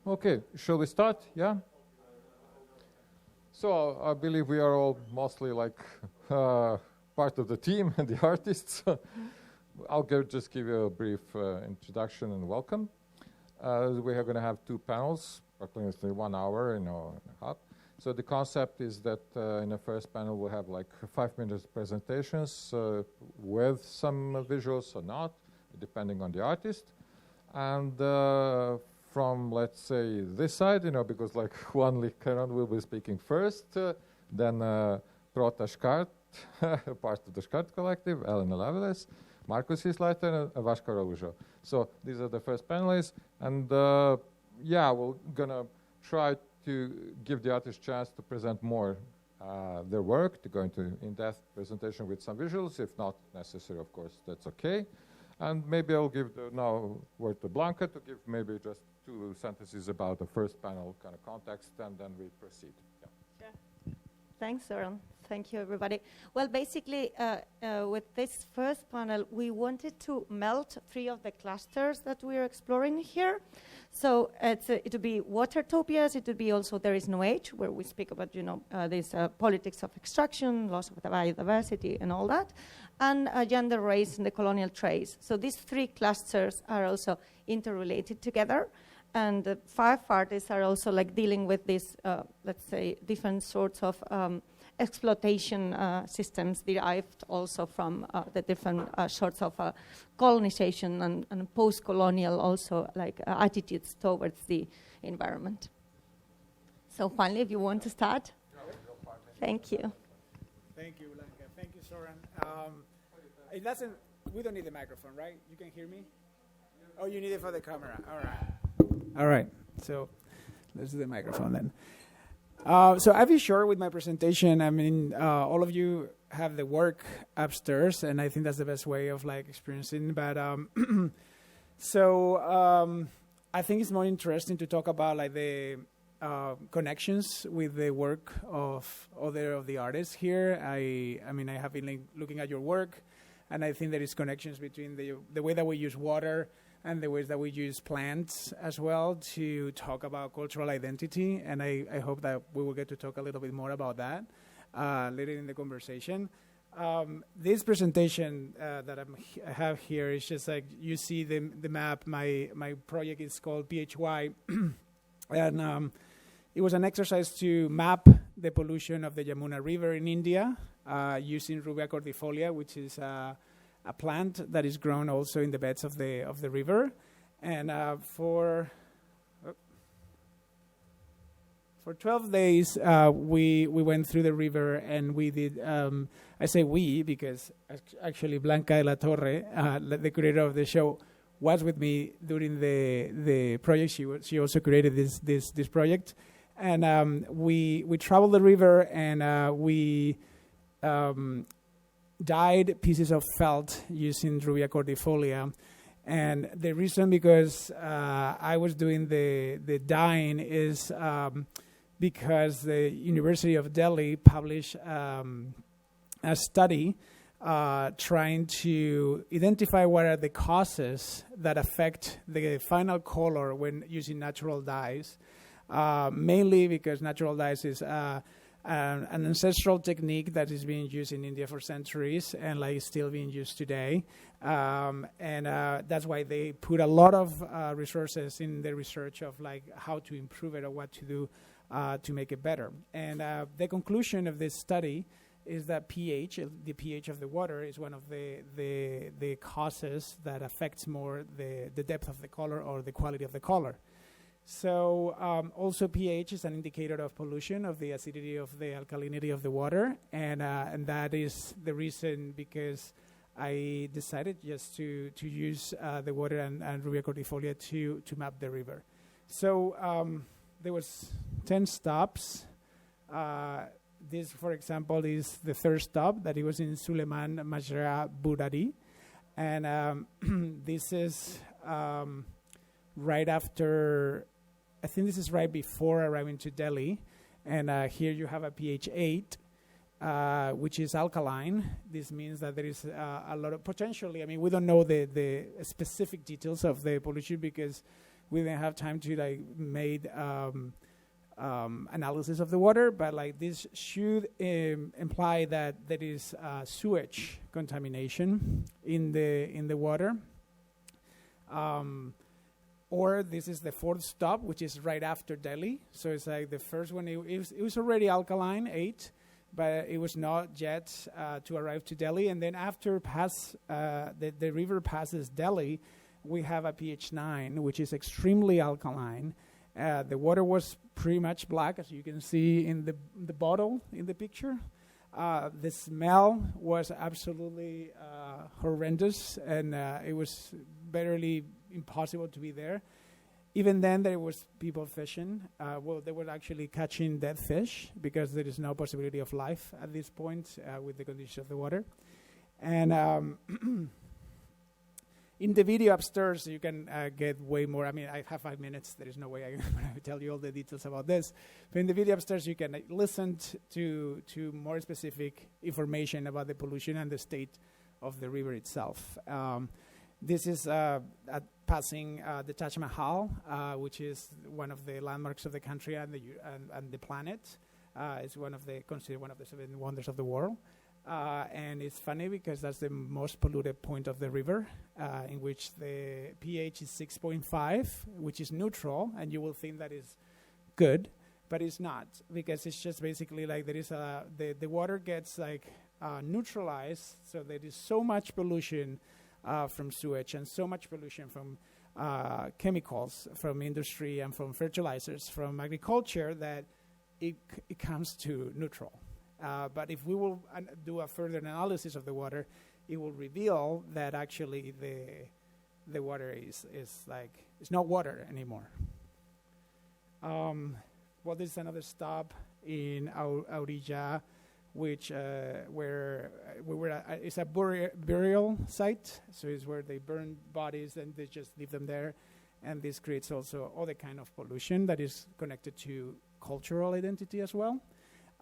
Okay, shall we start? Yeah? So I believe we are all mostly like part of the team and the artists. I'll just give you a brief introduction and welcome. We are going to have two panels, approximately 1 hour, and a half. So the concept is that in the first panel we'll have like 5 minutes presentations with some visuals or not, depending on the artist. And from, let's say, this side, because like Huanlijem Karionom will be speaking first, then Prota Škart, part of the Škart collective, Elenom Laveles, Markusom Hislajtnerom, and Vaskom Araužom. So these are the first panelists, and we're gonna try to give the artist a chance to present more their work, to go into in-depth presentation with some visuals. If not necessary, of course, that's okay. And maybe I'll give now word to Blanka to give maybe just 2 sentences about the first panel kind of context, and then we proceed. Yeah. Sure. Thanks, Zoran. Thank you, everybody. Well, basically, with this first panel, we wanted to melt 3 of the clusters that we're exploring here. So it would be watertopias. It would be also There Is No Age, where we speak about, this politics of extraction, loss of the biodiversity, and all that, and gender, race, and the colonial trace. So these 3 clusters are also interrelated together. And the 5 artists are also like dealing with these, let's say, different sorts of exploitation systems derived also from the different sorts of colonization and post-colonial also like attitudes towards the environment. So finally, if you want to start. Thank you. Thank you, Blanka. Thank you, Zoran. We don't need the microphone, right? You can hear me? Oh, you need it for the camera. All right. So let's do the microphone then. So I'll be short with my presentation. I mean, all of you have the work upstairs, and I think that's the best way of like experiencing. But I think it's more interesting to talk about like the connections with the work of other of the artists here. I mean, I have been looking at your work, and I think there is connections between the way that we use water and the ways that we use plants as well to talk about cultural identity. And I hope that we will get to talk a little bit more about that later in the conversation. This presentation that I have here is just like, you see the map. My project is called PHY. And it was an exercise to map the pollution of the Yamuna River in India using Rubia cordifolia, which is a plant that is grown also in the beds of the river. And for 12 days, we went through the river, and we did, I say we because actually Blanka de la Torre, the creator of the show, was with me during the project. She also created this project. And we traveled the river, and we dyed pieces of felt using Rubia cordifolia. And the reason because I was doing the dyeing is because the University of Delhi published a study trying to identify what are the causes that affect the final color when using natural dyes. Mainly because natural dyes is an ancestral technique that is being used in India for centuries and like still being used today. And that's why they put a lot of resources in the research of like how to improve it or what to do to make it better. And the conclusion of this study is that pH, the pH of the water, is one of the causes that affects more the depth of the color or the quality of the color. So also pH is an indicator of pollution, of the acidity, of the alkalinity of the water, and that is the reason because I decided just to use the water and Rubia cordifolia to map the river. So there was 10 stops. This, for example, is the third stop that it was in Suleiman Majra Burari, and this is right after. I think this is right before arriving to Delhi, and here you have a pH 8, which is alkaline. This means that there is a lot of potentially, I mean, we don't know the specific details of the pollution because we didn't have time to like made analysis of the water, but like this should imply that there is sewage contamination in the water. Or this is the fourth stop, which is right after Delhi. So it's like the first one, it was already alkaline, 8, but it was not yet to arrive to Delhi. And then after the river passes Delhi, we have a pH 9, which is extremely alkaline. The water was pretty much black, as you can see in the bottle in the picture. The smell was absolutely horrendous, and it was barely impossible to be there. Even then, there was people fishing. They were actually catching dead fish because there is no possibility of life at this point with the condition of the water. And in the video upstairs, you can get way more. I mean, I have 5 minutes. There is no way I'm going to tell you all the details about this. But in the video upstairs, you can listen to more specific information about the pollution and the state of the river itself. This is passing the Taj Mahal, which is one of the landmarks of the country and the planet. It's considered one of the 7 wonders of the world. And it's funny because that's the most polluted point of the river, in which the pH is 6.5, which is neutral, and you will think that is good, but it's not, because it's just basically like there is the water gets like neutralized, so there is so much pollution from sewage and so much pollution from chemicals, from industry and from fertilizers, from agriculture, that it comes to neutral. But if we will do a further analysis of the water, it will reveal that actually the water is like, it's not water anymore. Well, this is another stop in Aurija, which where we were it's a burial site, so it's where they burn bodies and they just leave them there, and this creates also other kind of pollution that is connected to cultural identity as well.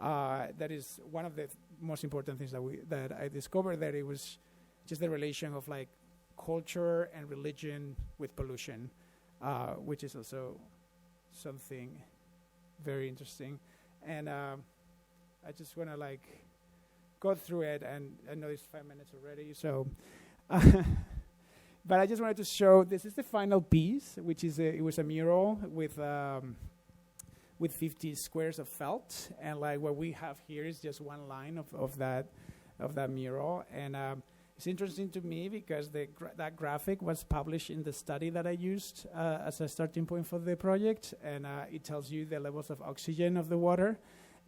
That is one of the most important things that I discovered, that it was just the relation of like culture and religion with pollution, which is also something very interesting. And I just want to like go through it, and I know it's 5 minutes already, so but I just wanted to show, this is the final piece, which is it was a mural with 50 squares of felt, and like what we have here is just one line of that mural. And it's interesting to me because that graphic was published in the study that I used as a starting point for the project, and it tells you the levels of oxygen of the water,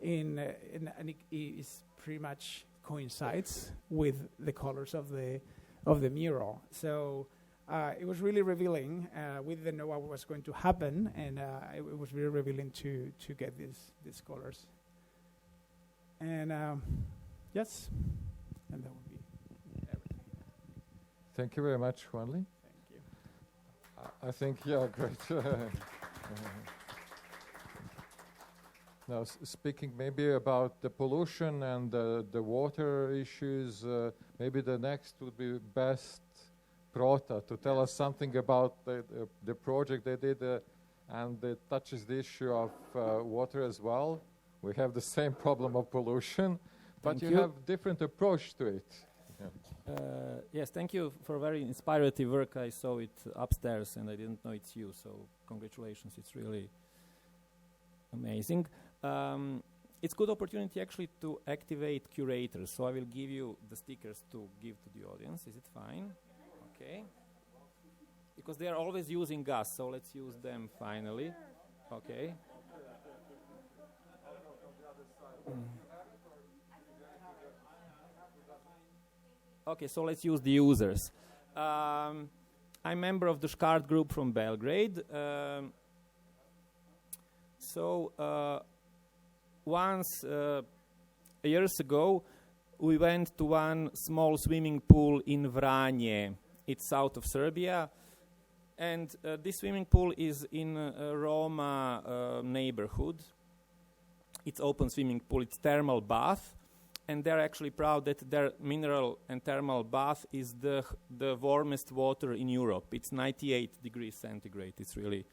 and it is pretty much coincides with the colors of the mural. So it was really revealing. We didn't know what was going to happen, and it was really revealing to get these colors. And yes, and that would be everything. Thank you very much, Huanli. Thank you. I think, yeah, great. Now, speaking maybe about the pollution and the water issues, maybe the next would be best Prota to tell us something about the project they did, and it touches the issue of water as well. We have the same problem of pollution, but you have different approach to it. Yeah. Yes, thank you for very inspirative work. I saw it upstairs and I didn't know it's you, so congratulations. It's really amazing. It's good opportunity actually to activate curators, so I will give you the stickers to give to the audience. Is it fine? Okay. Because they are always using gas, so let's use them finally. Okay. Okay, so let's use the users. I'm a member of the Škart group from Belgrade. Once years ago, we went to one small swimming pool in Vranje. It's south of Serbia. And this swimming pool is in a Roma neighborhood. It's open swimming pool. It's thermal bath. and they're actually proud that their mineral and thermal bath is the warmest water in Europe. It's 98 degrees centigrade. It's really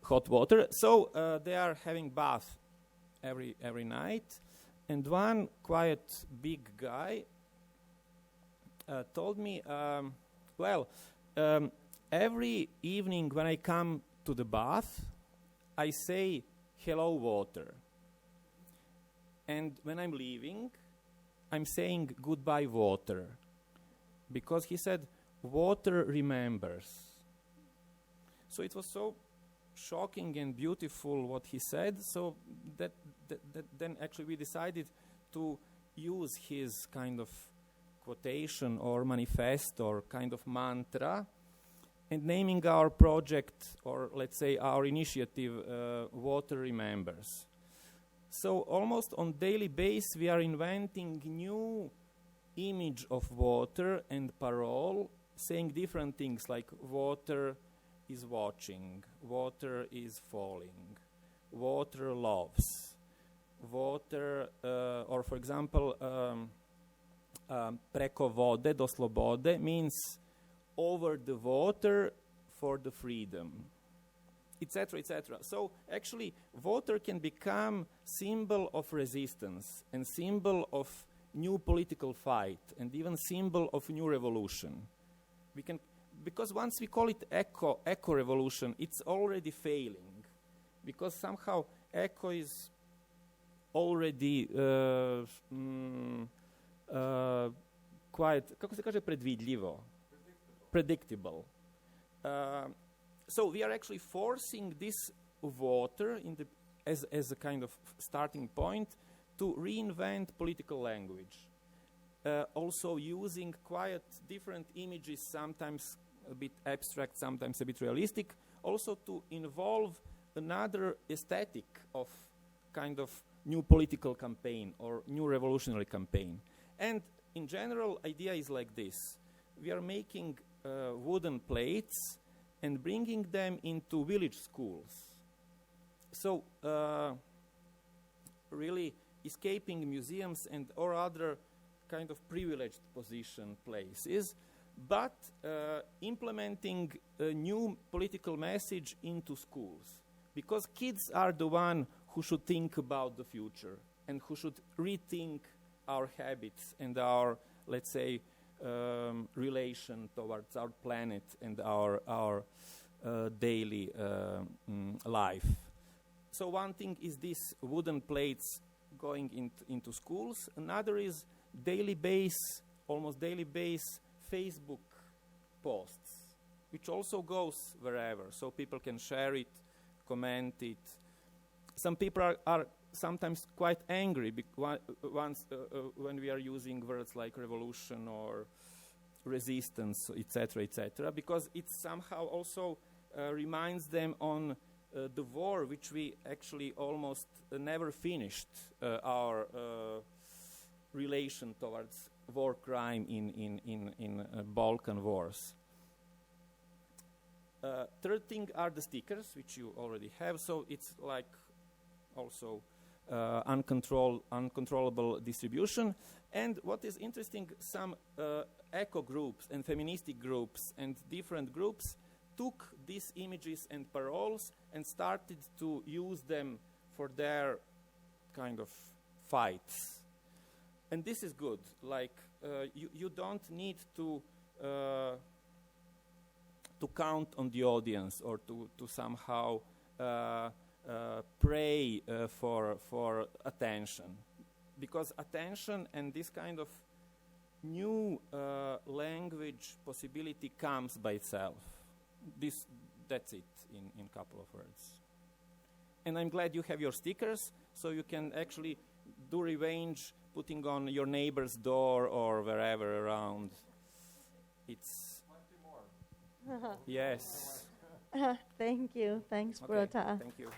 hot water. So they are having bath every night. And one quite big guy told me, every evening when I come to the bath, I say, hello, water. And when I'm leaving, I'm saying goodbye, water. Because he said, water remembers. So it was so shocking and beautiful what he said, so that then actually we decided to use his kind of quotation or manifesto or kind of mantra and naming our project, or let's say our initiative, Water Remembers. So almost on daily basis we are inventing new image of water and parole, saying different things like water is watching, water is falling, water loves, water, or for example, preko vode do slobode means over the water for the freedom, etc., etc. So actually, water can become symbol of resistance and symbol of new political fight and even symbol of new revolution. We can, because once we call it eco revolution, it's already failing, because somehow eco is already quite, kako se kaže, predvidljivo, predictable. So we are actually forcing this water in the, as a kind of starting point to reinvent political language. Also using quite different images, sometimes a bit abstract, sometimes a bit realistic, also to involve another aesthetic of kind of new political campaign or new revolutionary campaign. And in general, idea is like this. We are making wooden plates and bringing them into village schools. So really escaping museums and or other kind of privileged position places, but implementing a new political message into schools. Because kids are the one who should think about the future and who should rethink our habits and our, let's say, relation towards our planet and our daily life. So one thing is these wooden plates going into schools. Another is almost daily base Facebook posts, which also goes wherever. So people can share it, comment it. Some people are sometimes quite angry when we are using words like revolution or resistance, etc., because it somehow also reminds them on the war, which we actually almost never finished our relation towards war crime in Balkan wars. Third thing are the stickers, which you already have. So it's like also uncontrollable distribution. And what is interesting, some eco groups and feministic groups and different groups took these images and paroles and started to use them for their kind of fights. And this is good. Like you don't need to count on the audience or to somehow pray for attention, because attention and this kind of new language possibility comes by itself. That's it in a couple of words. And I'm glad you have your stickers, so you can actually do revenge putting on your neighbor's door or wherever around. It's Uh-huh. yes. Thank you. Thanks, Okay, Brota. thank you.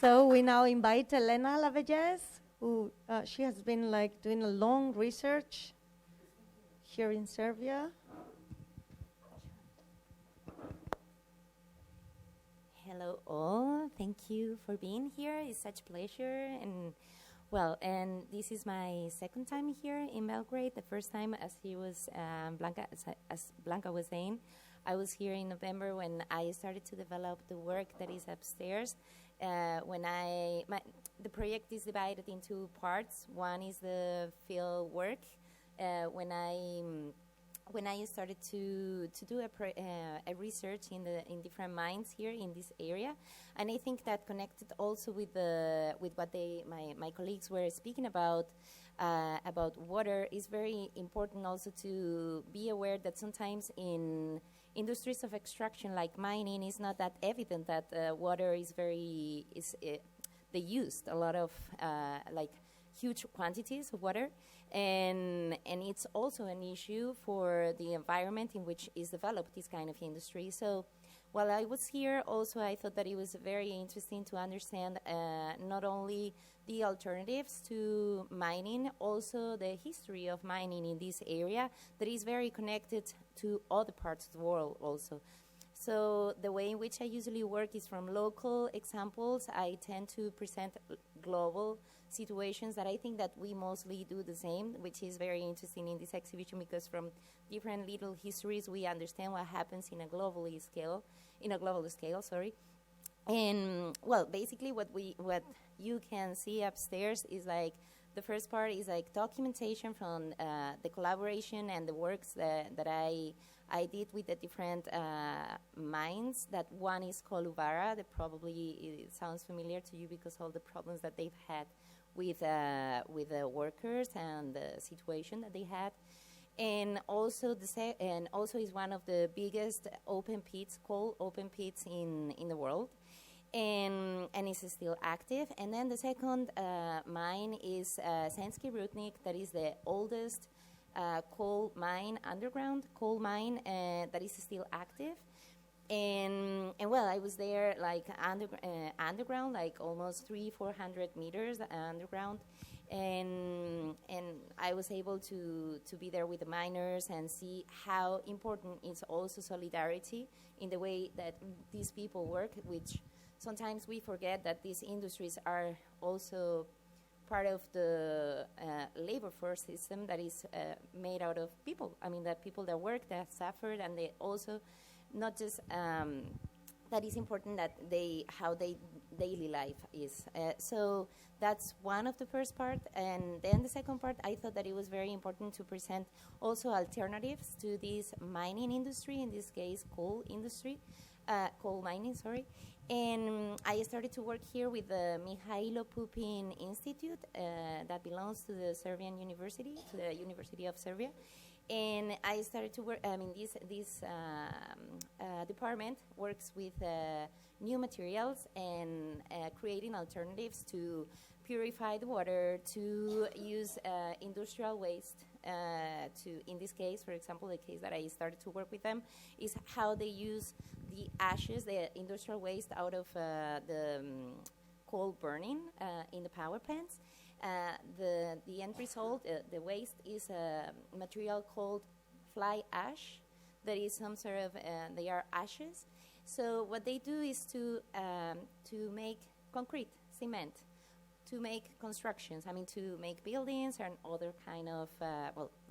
So we now invite Elenom Laveles, who she has been doing a long research here in Serbia. Hello all, thank you for being here. It's such a pleasure. And this is my second time here in Belgrade. The first time, as Blanka was saying, I was here in November when I started to develop the work that is upstairs. The project is divided into parts. One is the field work. When I started to do a research in different mines here in this area, and I think that connected also with what my colleagues were speaking about water, is very important also to be aware that sometimes in industries of extraction like mining, it's not that evident that water is they used a lot of like huge quantities of water, and it's also an issue for the environment in which is developed this kind of industry. So while I was here, also I thought that it was very interesting to understand not only the alternatives to mining, also the history of mining in this area that is very connected to other parts of the world also. So the way in which I usually work is from local examples. I tend to present global situations that I think that we mostly do the same, which is very interesting in this exhibition, because from different little histories we understand what happens in a global scale. And well, basically what you can see upstairs is like the first part is like documentation from the collaboration and the works that I did with the different mines. That one is called Uvara, that probably it sounds familiar to you because all the problems that they've had with the workers and the situation that they had. And also is one of the biggest coal open pits in the world. And it's still active. And then the second mine is Sensky Rudnik, that is the oldest underground coal mine that is still active. And well, I was there like underground, like almost 300-400 meters underground. And I was able to be there with the miners and see how important is also solidarity in the way that these people work, which sometimes we forget that these industries are also part of the labor force system that is made out of people. I mean, that people that work, that suffered, and they also not just that is important that how their daily life is. So that's one of the first part. And then the second part, I thought that it was very important to present also alternatives to this mining industry, in this case coal mining, sorry. And I started to work here with the Mihailo Pupin Institute that belongs to the Serbian University, to the University of Serbia. And I started to work, this department works with new materials and creating alternatives to purify the water, to use industrial waste. In this case, for example, the case that I started to work with them is how they use the ashes, the industrial waste out of the coal burning in the power plants. The end result, the waste, is a material called fly ash. That is some sort of, they are ashes. So what they do is to make concrete, cement, to make constructions, to make buildings and other kind of,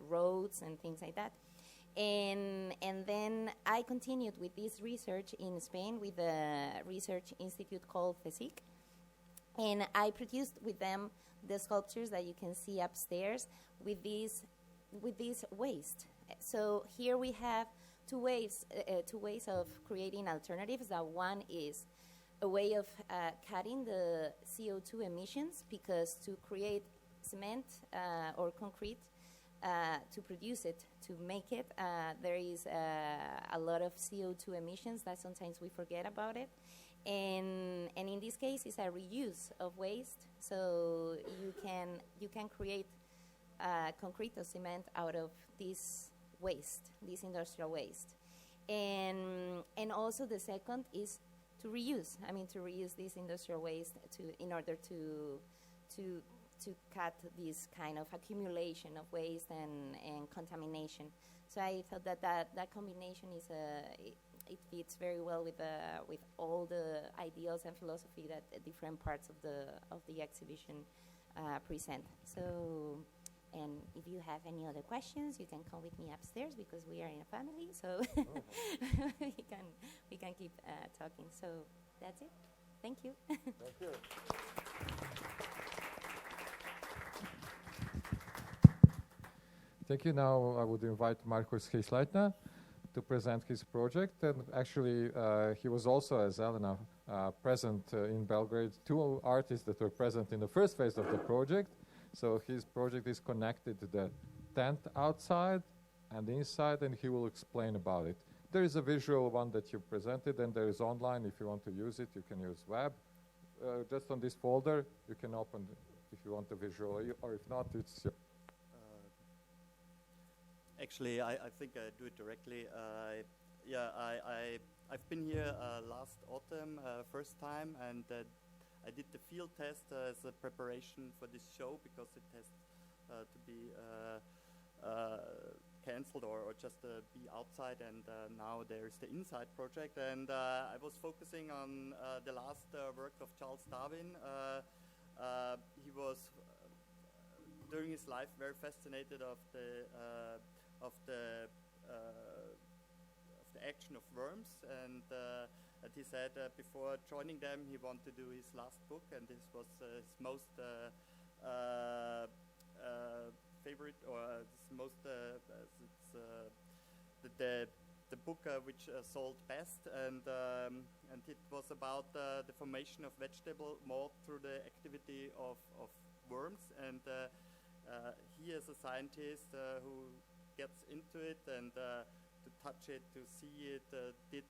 roads and things like that. And then I continued with this research in Spain with a research institute called CSIC. And I produced with them the sculptures that you can see upstairs with this waste. So here we have two ways of creating alternatives. That one is a way of cutting the CO2 emissions, because to create cement or concrete, to produce it, to make it, there is a lot of CO2 emissions that sometimes we forget about it. And in this case, it's a reuse of waste. So you can create concrete or cement out of this waste, this industrial waste. And also the second is to reuse. To reuse this industrial waste in order to cut this kind of accumulation of waste and contamination. So I thought that combination it fits very well with all the ideals and philosophy that different parts of the exhibition present. So, and if you have any other questions, you can come with me upstairs because we are in a family. So we can keep talking. So that's it. Thank you. Thank you. Thank you. Now I would invite Markusom Hislajtnerom to present his project. And actually, he was also, as Elena, present in Belgrade. Two artists that were present in the first phase of the project. So his project is connected to the tent outside and inside, and he will explain about it. There is a visual one that you presented, and there is online. If you want to use it, you can use web. Just on this folder, you can open if you want the visual, or if not, it's... Actually, I think I do it directly. I've been here last autumn, first time, and I did the field test as a preparation for this show because it has to be cancelled or just be outside, and now there is the inside project. And I was focusing on the last work of Charles Darwin. He was during his life very fascinated of the action of worms, and he said before joining them he wanted to do his last book, and this was his most favorite, or his most the book which sold best, and it was about the formation of vegetable mold through the activity of worms, and he as a scientist who gets into it and to touch it, to see it, did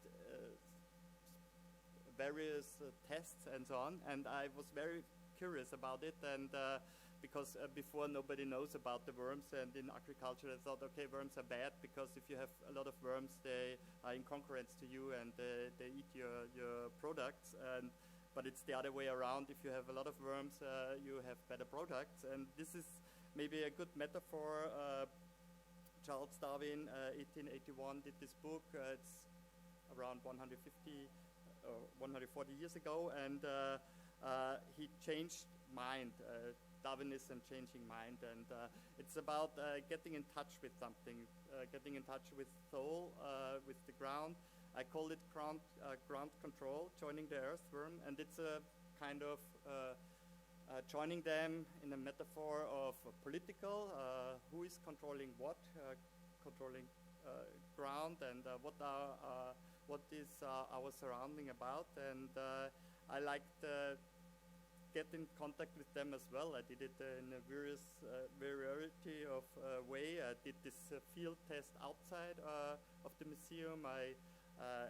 various tests and so on, and I was very curious about it, and because before nobody knows about the worms, and in agriculture I thought, okay, worms are bad because if you have a lot of worms, they are in concurrence to you and they eat your products, but it's the other way around. If you have a lot of worms, you have better products, and this is maybe a good metaphor. Charles Darwin, 1881, did this book. It's around 150 or 140 years ago, and he changed mind, Darwinism changing mind, and it's about getting in touch with something, getting in touch with soul, with the ground. I call it ground control, joining the earthworm, and it's a kind of joining them in a metaphor of political, who is controlling what, controlling ground, and what is our surrounding about, and I liked get in contact with them as well. I did it in a variety of way. I did this field test outside of the museum. I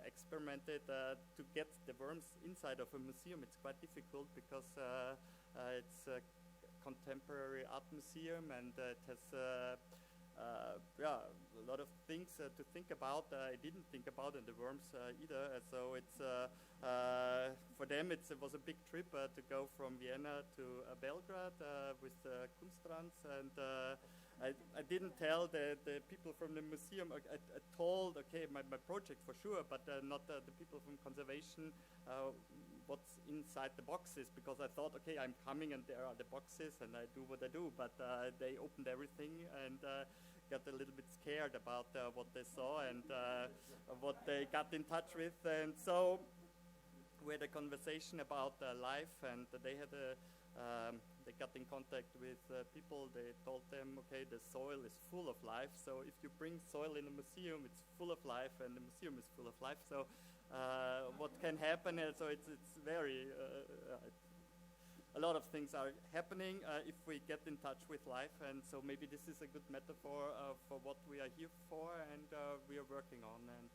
experimented to get the worms inside of a museum. It's quite difficult because it's a contemporary art museum, and it has a lot of things to think about. I didn't think about, and the worms either. So it's for them it was a big trip to go from Vienna to Belgrade with Kunsttrans, and I didn't tell the people from the museum. I told, okay, my project for sure, but not the people from conservation what's inside the boxes, because I thought, okay, I'm coming and there are the boxes and I do what I do, but they opened everything and got a little bit scared about what they saw and what they got in touch with, and so we had a conversation about life, and they had they got in contact with people. They told them, okay, the soil is full of life, so if you bring soil in a museum, it's full of life, and the museum is full of life. So what can happen? So it's very a lot of things are happening if we get in touch with life, and so maybe this is a good metaphor for what we are here for, and we are working on, and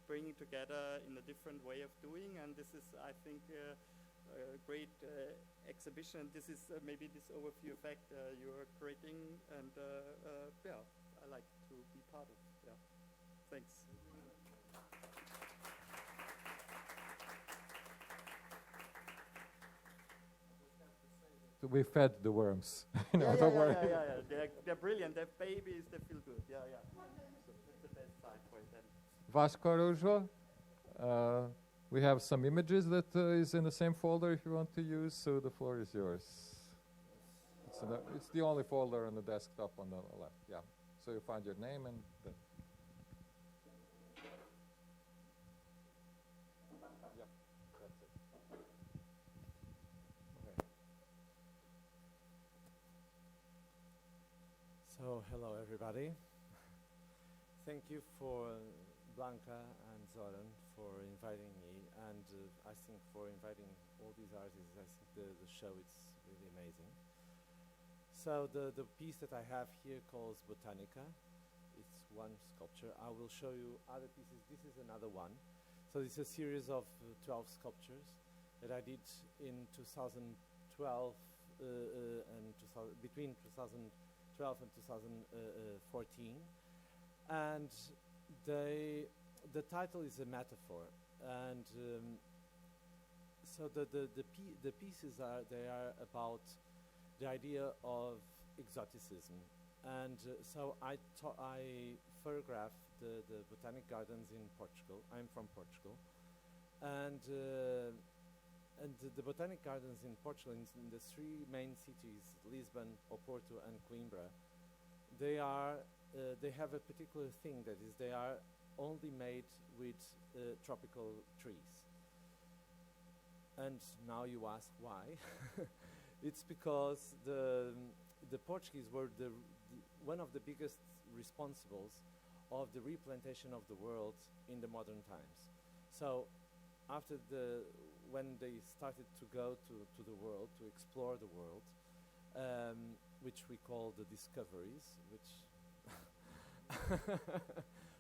bringing together in a different way of doing. And this is, I think, a great exhibition. This is maybe this overview effect you are creating, and yeah, I like to be part of. Yeah, thanks. We fed the worms. Yeah, they're brilliant. They're babies. They feel good. Yeah. So that's the best side for it. Vaskom Araužom, We have some images that is in the same folder if you want to use, so the floor is yours. It's the only folder on the desktop on the left, yeah. So you find your name and the yeah, that's it. Okay. So, hello everybody. Thank you for Blanka and Zoran for inviting me, and I think for inviting all these artists. I think the show is really amazing. So the piece that I have here calls Botanica. It's one sculpture. I will show you other pieces. This is another one. So it's a series of 12 sculptures that I did in 2012 and between 2012 and 2014. And the title is a metaphor, and so the pieces are about the idea of exoticism, and so I photographed the botanic gardens in Portugal. I'm from Portugal, and the botanic gardens in Portugal, in the three main cities, Lisbon, Oporto, and Coimbra, they have a particular thing, that is, they are only made with tropical trees. And now you ask why? It's because the Portuguese were one of the biggest responsibles of the replantation of the world in the modern times. So after when they started to go to the world, to explore the world, which we call the discoveries, which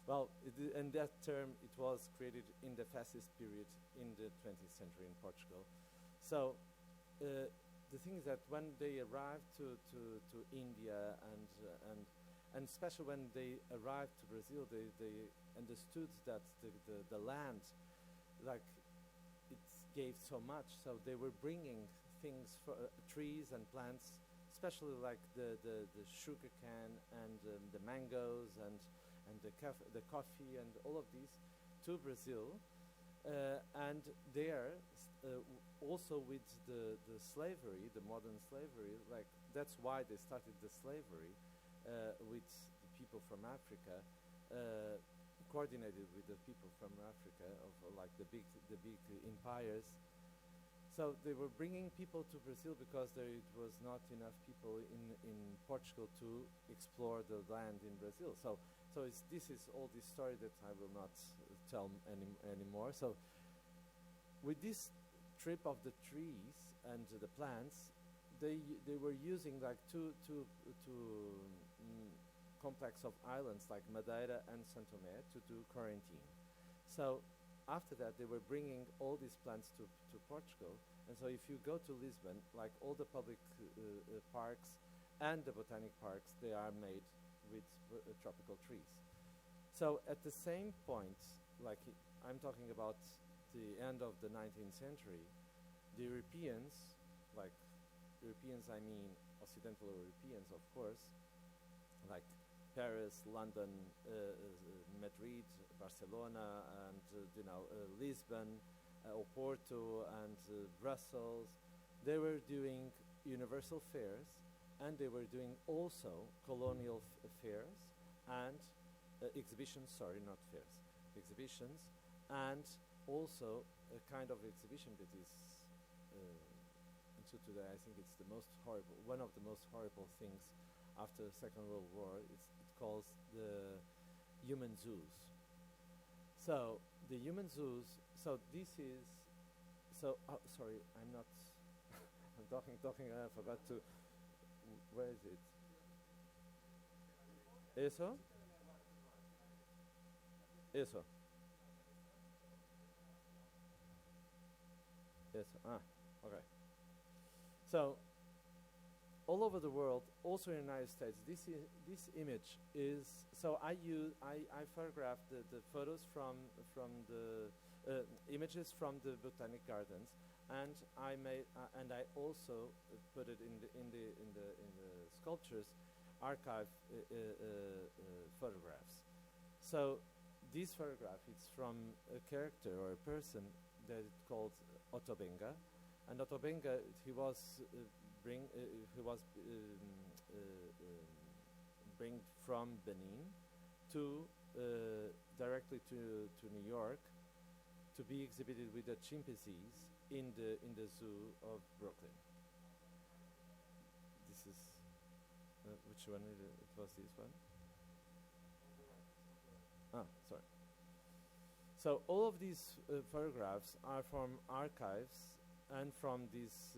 well, and that term, it was created in the fascist period in the 20th century in Portugal. So the thing is that when they arrived to India and especially when they arrived to Brazil, they understood that the land, like, it gave so much. So they were bringing things, for trees and plants, especially like the sugar cane and the mangoes and the coffee and all of these to Brazil, and there also with the slavery, the modern slavery, like that's why they started the slavery with the people from Africa, coordinated with the people from Africa of like the big empires. So they were bringing people to Brazil because there was not enough people in Portugal to explore the land in Brazil. So this is all this story that I will not tell anymore. So with this trip of the trees and the plants, they were using like two complex of islands like Madeira and São Tomé to do quarantine. So after that, they were bringing all these plants to Portugal. And so if you go to Lisbon, like all the public parks and the botanic parks, they are made with tropical trees. So at the same point, like I'm talking about the end of the 19th century, the Europeans, like Europeans, I mean Occidental Europeans, of course, like Paris, London, Madrid, Barcelona, and Lisbon, Oporto, and Brussels. They were doing universal fairs, and they were doing also colonial fairs and exhibitions. Sorry, not fairs, exhibitions, and also a kind of exhibition that is. Until today, I think it's the most horrible, one of the most horrible things after the Second World War. It calls the human zoos. So the human zoos. So this is. So sorry, I'm not. I'm talking. I forgot to. Where is it? Eso. Eso. Yes. Okay. So, all over the world, also in the United States, this image is. So I photographed the photos from the images from the botanic gardens, and I also put it in the sculptures archive photographs. So this photograph, it's from a character or a person that is called Otto Benga. And Otto Benga, he was bring from Benin to directly to New York to be exhibited with the chimpanzees in the zoo of Brooklyn. This is which one? It was this one. Ah, sorry. So all of these photographs are from archives and from these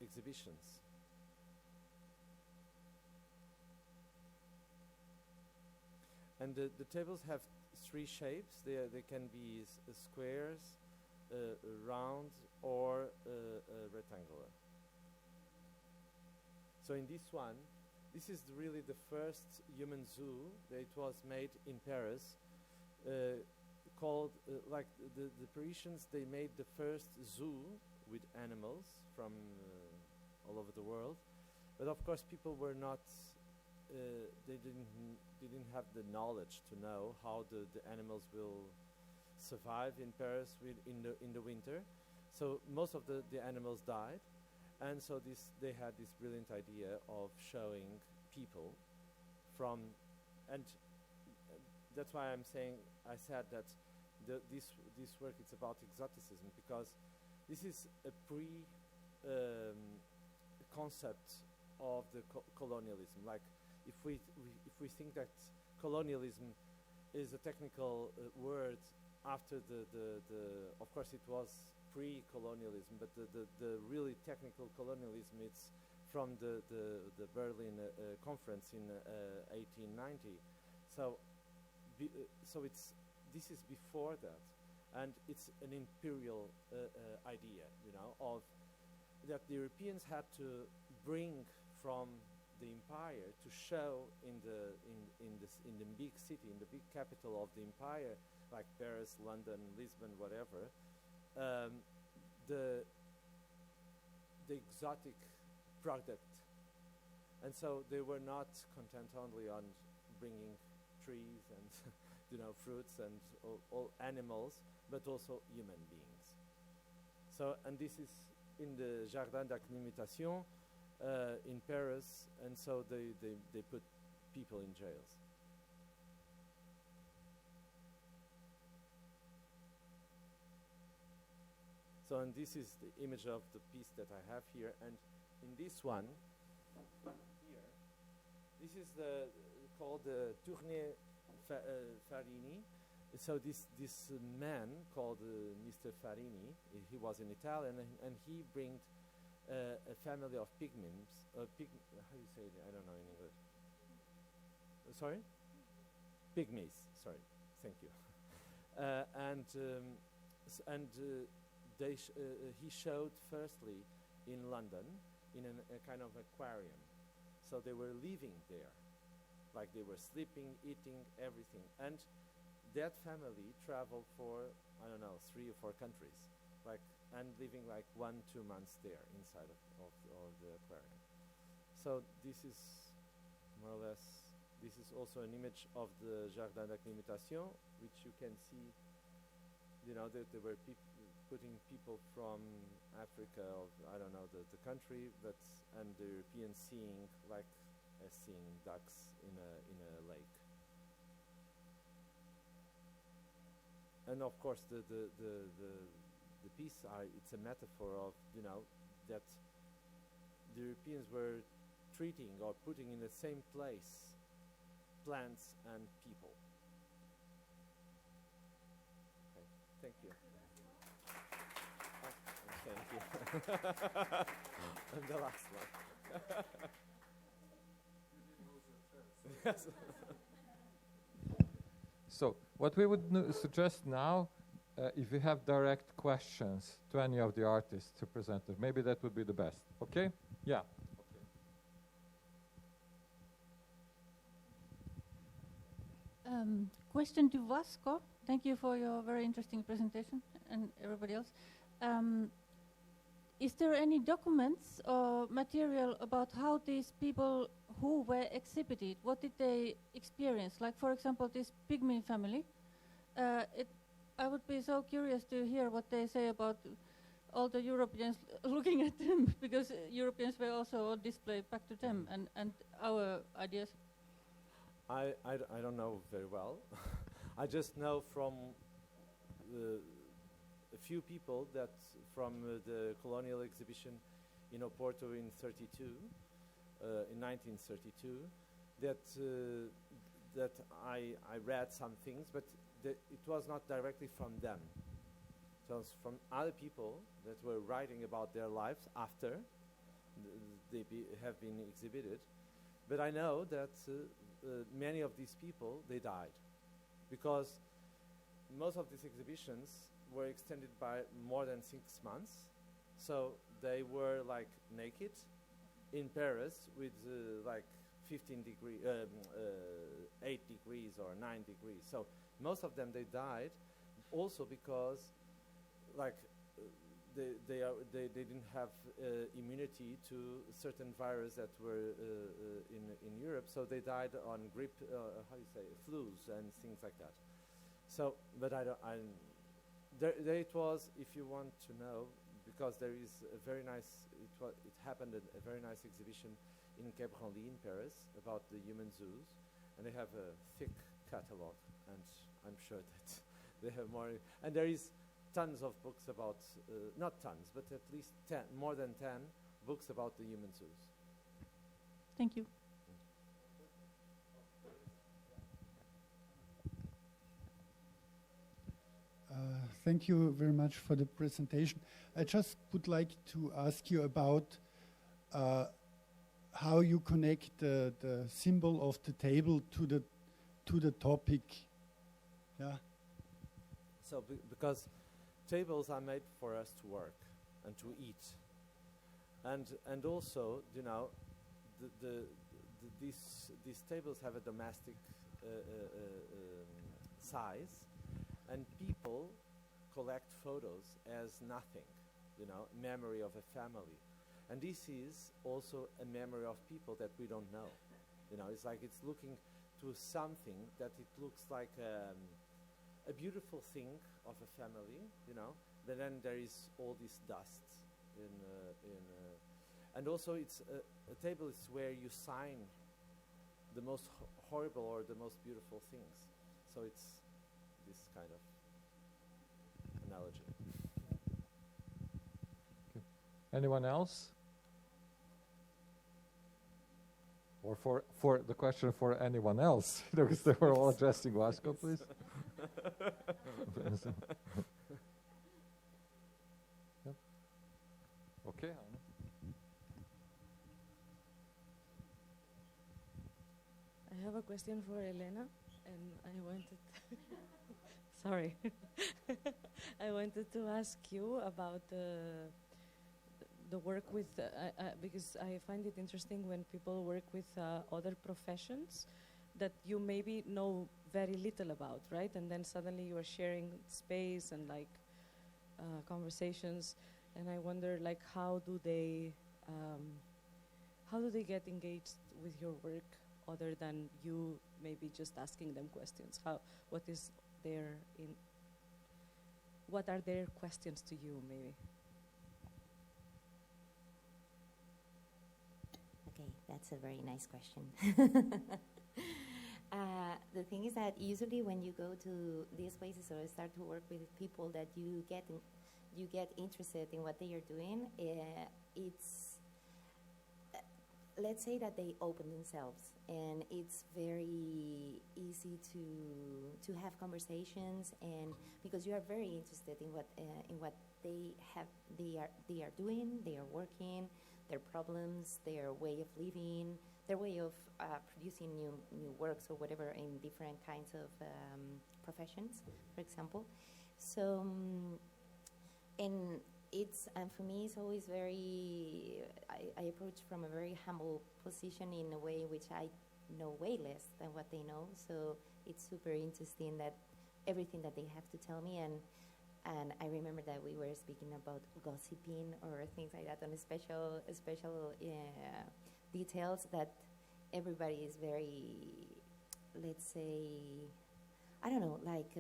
exhibitions. And the tables have three shapes. They can be squares, round, or rectangular. So in this one, this is really the first human zoo that it was made in Paris, called like the Parisians. They made the first zoo with animals from all over the world, but of course people were not. They didn't have the knowledge to know how the animals will survive in Paris in the winter. So most of the animals died, and so they had this brilliant idea of showing people from, and that's why I said that this work is about exoticism, because this is a concept of the colonialism. Like if we think that colonialism is a technical word after the of course it was pre-colonialism, but the really technical colonialism, it's from the Berlin conference in 1890. So this is before that, and it's an imperial idea, of that the Europeans had to bring from the empire to show in the big city, in the big capital of the empire, like Paris, London, Lisbon, whatever, the exotic product. And so they were not content only on bringing trees and fruits and all animals, but also human beings. So, and this is in the Jardin d'Acclimatation in Paris, and so they put people in jails. So, and this is the image of the piece that I have here, and in this one here, this is called the Tournée Farini. So this man called Mr. Farini, he was an Italian, and he brought a family of pygmies. How do you say it? I don't know in English. Sorry? Pygmies. Sorry. Thank you. He showed firstly in London in a kind of aquarium. So they were living there, like they were sleeping, eating, everything. And that family traveled for, 3 or 4 countries, and living 1-2 months there inside of the aquarium. So this is more or less, this is also an image of the Jardin d'Acclimatation, which you can see, that they were putting people from Africa, the country, and the Europeans seeing as seeing ducks in a lake. And of course, the piece it's a metaphor of that the Europeans were treating or putting in the same place plants and people. Okay, thank you. Thank you. And the last one. Yes. So what we would suggest now, if you have direct questions to any of the artists to present them, maybe that would be the best. Okay? Yeah. Question to Vasco. Thank you for your very interesting presentation, and everybody else. Is there any documents or material about how these people who were exhibited, what did they experience? Like, for example, this pygmy family, I would be so curious to hear what they say about all the Europeans looking at them, because Europeans were also on display back to them and our ideas. I don't know very well. I just know from a few people that from the colonial exhibition in Oporto in 1932, that I read some things, but it was not directly from them. It was from other people that were writing about their lives after they have been exhibited. But I know that many of these people, they died, because most of these exhibitions were extended by more than 6 months. So they were like naked in Paris with like 8 degrees or 9 degrees. So most of them, they died also because like they didn't have immunity to certain viruses that were in Europe, so they died on flus and things like that. So, but there it was, if you want to know, because there is a very nice, it happened at a very nice exhibition in Huanlijem in Paris about the human zoos, and they have a thick catalog, and I'm sure that they have more, and there is tons of books about, not tons, but at least more than 10 books about the human zoos. Thank you. Thank you very much for the presentation. I just would like to ask you about how you connect the symbol of the table to the topic. Yeah. So because tables are made for us to work and to eat, and also, you know, these tables have a domestic size, and people collect photos as nothing, you know, memory of a family, and this is also a memory of people that we don't know, you know. It's like it's looking to something that it looks like a beautiful thing of a family, you know, but then there is all this dust and also it's a table is where you sign the most horrible or the most beautiful things. So it's this kind of analogy. Okay. Anyone else? Or for the question for anyone else, because they were all addressing Vasco, please. Yep. Okay. I have a question for Elena, and I wanted sorry. I wanted to ask you about the work with, because I find it interesting when people work with other professions that you maybe know very little about, right? And then suddenly you are sharing space and like conversations, and I wonder like how do they get engaged with your work other than you maybe just asking them questions? What are their questions to you, maybe? Okay, that's a very nice question. The thing is that usually when you go to these places or start to work with people that you get interested in what they are doing, it's let's say that they open themselves, and it's very easy to have conversations, and because you are very interested in what they are doing, they are working, their problems, their way of living, their way of producing new works or whatever in different kinds of professions, for example. So, and for me, it's always very, I approach from a very humble position in a way in which I know way less than what they know. So it's super interesting that everything that they have to tell me, and I remember that we were speaking about gossiping or things like that, on special details that everybody is very, let's say, I don't know, like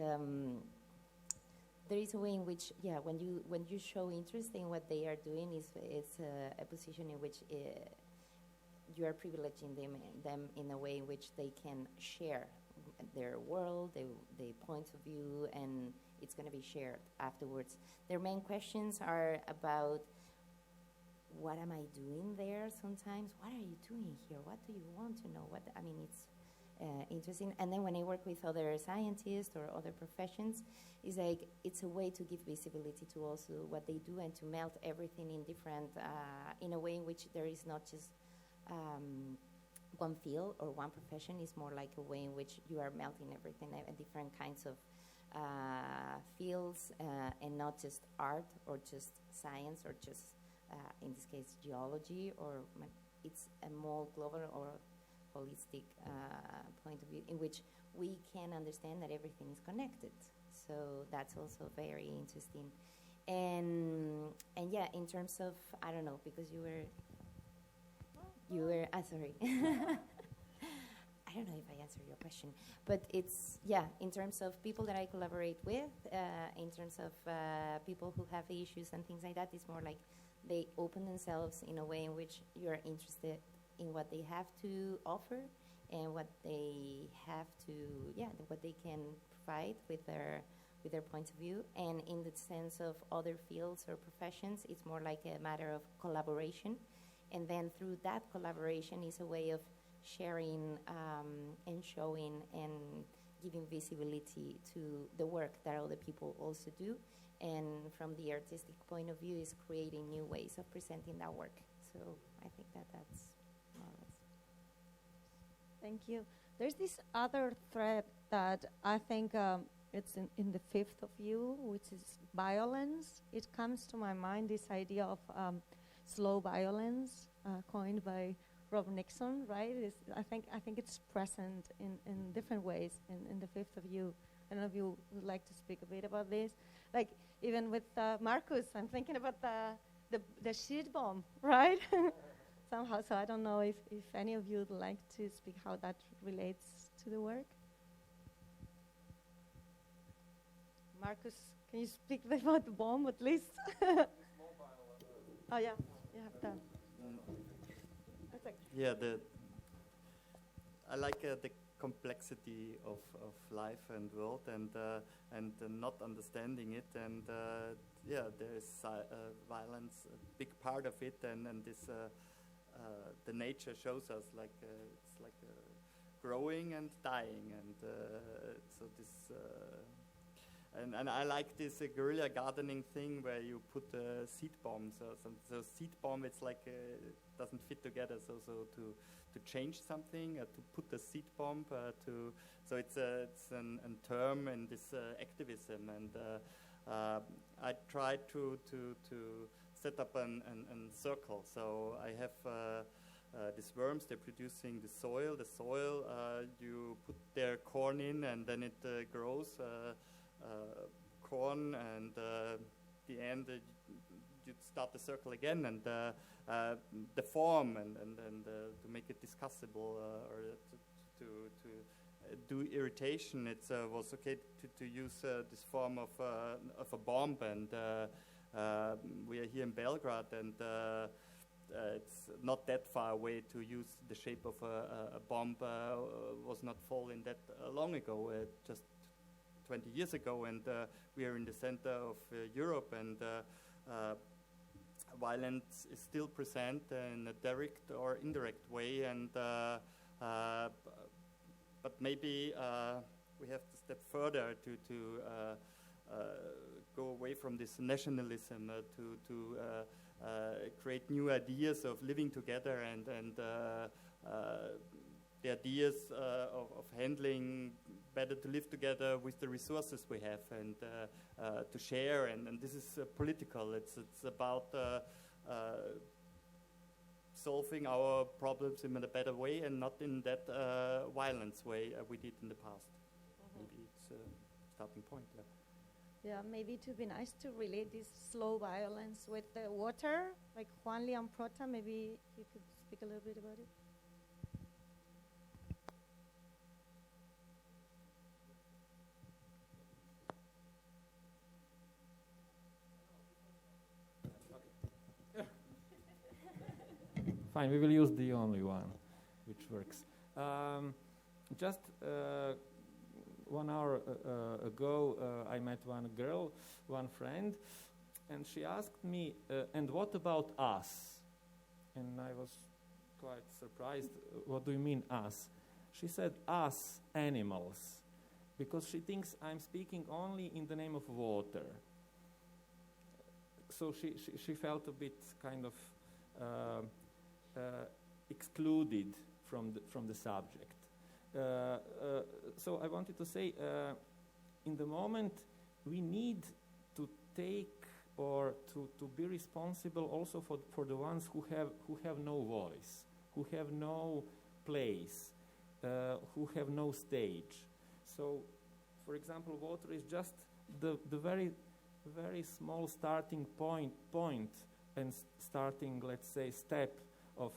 there is a way in which, yeah, when you show interest in what they are doing, it's a position in which you are privileging them in a way in which they can share their world, their points of view, and it's going to be shared afterwards. Their main questions are about, what am I doing there sometimes? What are you doing here? What do you want to know? It's interesting. And then when I work with other scientists or other professions, it's like it's a way to give visibility to also what they do and to melt everything in different, in a way in which there is not just one field or one profession. Is more like a way in which you are melting everything at different kinds of fields, and not just art or just science or just in this case geology, or it's a more global or holistic point of view in which we can understand that everything is connected. So that's also very interesting. And yeah, in terms of, I don't know, because you were sorry. I don't know if I answered your question, but it's, yeah, in terms of people that I collaborate with, in terms of people who have issues and things like that, it's more like they open themselves in a way in which you're interested in what they have to offer and what they have to, what they can provide with their points of view. And in the sense of other fields or professions, it's more like a matter of collaboration. And then through that collaboration is a way of sharing and showing and giving visibility to the work that other people also do. And from the artistic point of view is creating new ways of presenting that work. So I think that's more or less. Thank you. There's this other thread that I think it's in the fifth of you, which is violence. It comes to my mind, this idea of slow violence, coined by Rob Nixon, right? I think it's present in different ways in the fifth of you. I don't know if you would like to speak a bit about this. Like even with Markus, I'm thinking about the sheet bomb, right? Somehow. So I don't know if any of you would like to speak how that relates to the work. Markus, can you speak about the bomb at least? Oh yeah, you have that. That's okay. Yeah, I like the complexity of life and world, and not understanding it, and there is violence, a big part of it, and this the nature shows us like it's like growing and dying, and so this. And I like this guerrilla gardening thing where you put seed bombs. So seed bomb, it's like doesn't fit together. So to change something, to put a seed bomb, so it's an term in this activism. And I tried to set up an circle. So I have these worms. They're producing the soil. The soil you put their corn in, and then it grows. Corn, and the end you start the circle again, and the form and to make it discussable or to do irritation. It was okay to use this form of a bomb, and we are here in Belgrade, and it's not that far away to use the shape of a bomb. Was not falling that long ago, just 20 years ago, and we are in the center of Europe, and violence is still present in a direct or indirect way, and but maybe we have to step further to go away from this nationalism, to create new ideas of living together, and the ideas of handling better, to live together with the resources we have, and to share, and this is political. It's about solving our problems in a better way, and not in that violence way we did in the past. Maybe it's a starting point. Yeah, maybe it would be nice to relate this slow violence with the water, like Huanlijem Karionom. Maybe you could speak a little bit about it. Fine, we will use the only one, which works. Just 1 hour ago, I met one girl, one friend, and she asked me, and what about us? And I was quite surprised. What do you mean, us? She said, us, animals, because she thinks I'm speaking only in the name of water. So she felt a bit kind of excluded from the subject. So I wanted to say, in the moment, we need to take or to be responsible also for the ones who have no voice, who have no place, who have no stage. So, for example, water is just the very small starting point and starting, let's say, step of